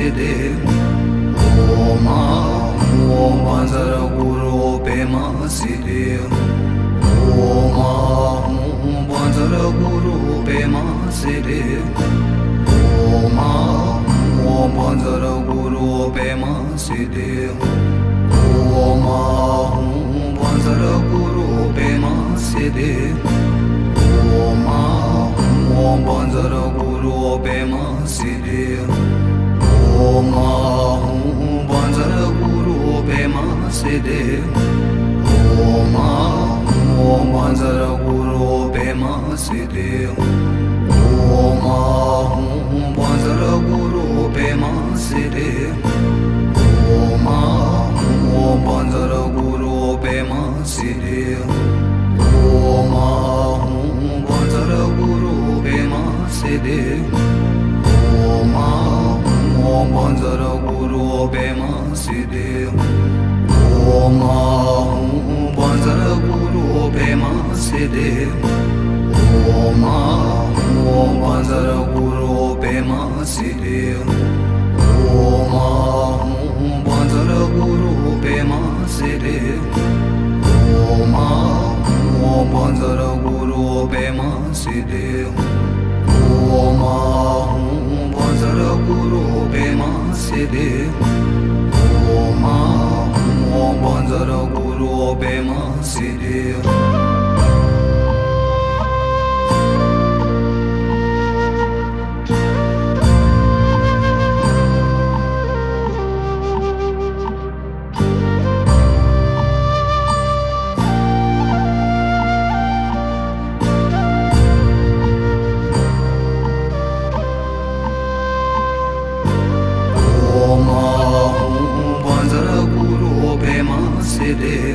Siddhi Om Banjara Guru Pema Siddhi Om Banjara Guru Pema Siddhi Om Banjara Guru Pema Siddhi Om Banjara Guru Pema Siddhi Om Banjara Guru Pema Siddhi Om Banjara Guru Pema Siddhi Om Banjara Guru Pema Siddhi Om Banjara Guru Pema Siddhi Om Banjara Guru Pema Siddhi Om Banjara Guru Pema Siddhi Om Banjara Guru Pema Siddhi Om Banjara Guru Pema Siddhi Om Banjara Guru Pema Siddhi Om Banjara Guru Pema Siddhi Om Banjara Guru Pema Siddhi Om Banjara Guru Pema Siddhi Om Banjara Guru Pema Siddhi Siddhi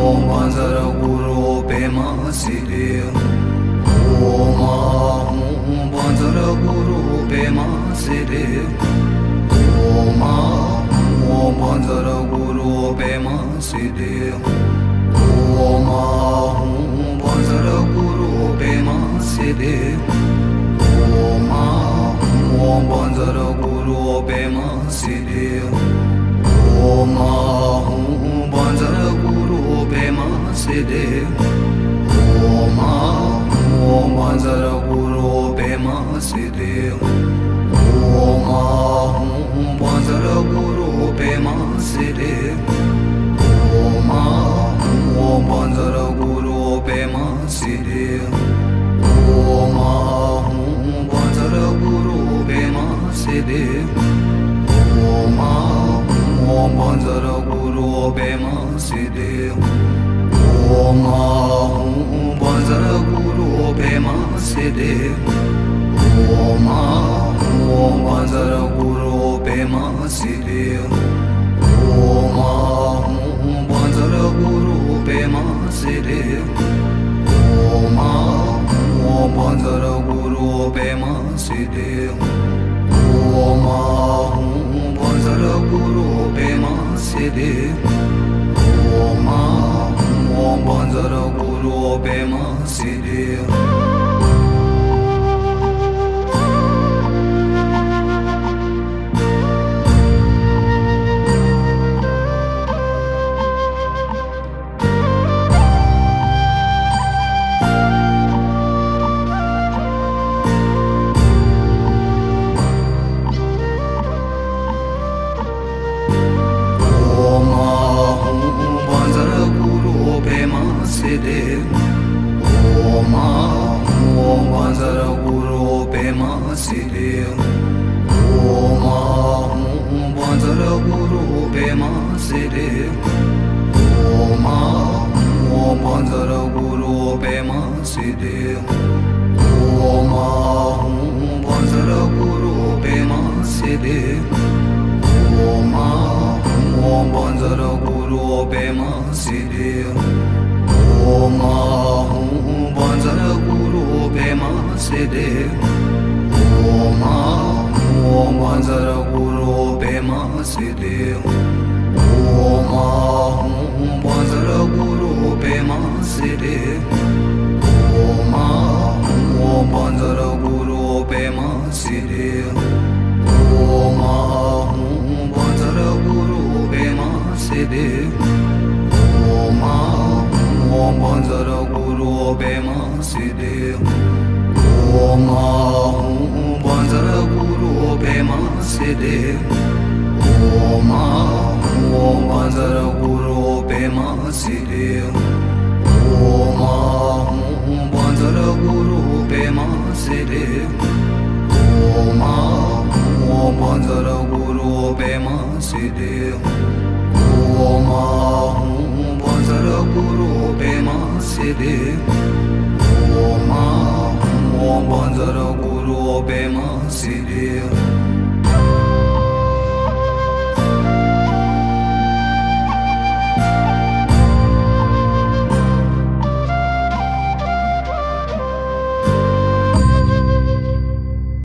Om Banjara Guru Pema Siddhi Om Banjara Guru Pema Siddhi Om Banjara Guru Pema Siddhi Om Banjara Guru Pema Siddhi Om Banjara Guru Pema Siddhi Om Banjara Guru Pema Siddhi Om Banjara Guru Pema Siddhi Om Banjara Guru Pema Siddhi Om Banjara Guru Pema Siddhi Om Banjara Guru Pema Siddhi Om Banjara Guru Pema Siddhi Om Banjara Guru Pema Siddhi Om Banjara Guru Pema Siddhi Om Banjara Guru Pema Siddhi Om Banjara Guru Pema Siddhi Om Banjara Guru Pema Siddhi Om Banjara Guru Pema Siddhi Siddhi Om Banjara Guru Pema Siddhi Om Banjara Guru Pema Siddhi Om Banjara Guru Pema Siddhi Om Banjara Guru Pema Siddhi Om Banjara Guru Pema Siddhi Om Banjara Guru Pema Siddhi Om Banjara Guru Pema Siddhi Om Banjara Guru Pema Siddhi Om Banjara Guru Pema Siddhi Om Ahum Vajraguru Bema Siddhi Om Ahum Vajraguru Bema Siddhi Om Ahum Vajraguru Bema Siddhi Om Ahum Vajraguru Bema Siddhi Om Ahum Vajraguru Bema Siddhi Om Ahum Vajraguru Bema Siddhi Om Ahum Vajraguru Bema Siddhi Om Ahum Vajraguru Bema Siddhi